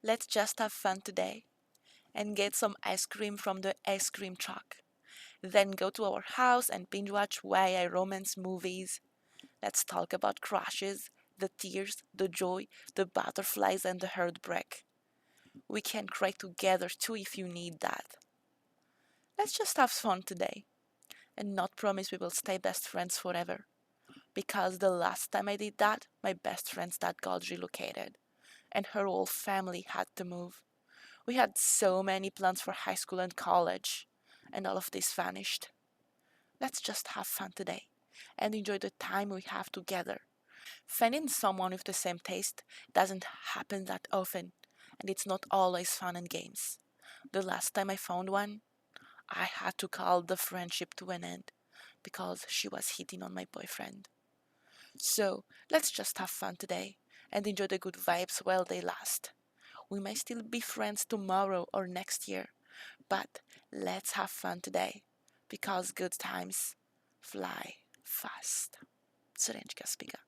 Let's just have fun today and get some ice cream from the ice cream truck. Then go to our house and binge watch YA romance movies. Let's talk about crushes, the tears, the joy, the butterflies, and the heartbreak. We can cry together too if you need that. Let's just have fun today and not promise we will stay best friends forever. Because the last time I did that, my best friend's dad got relocated and her whole family had to move. We had so many plans for high school and college, and all of this vanished. Let's just have fun today and enjoy the time we have together. Finding someone with the same taste doesn't happen that often, and it's not always fun and games. The last time I found one, I had to call the friendship to an end because she was hitting on my boyfriend. So let's just have fun today and enjoy the good vibes while they last. We may still be friends tomorrow or next year, but let's have fun today because good times fly fast. Serenchka Spiga.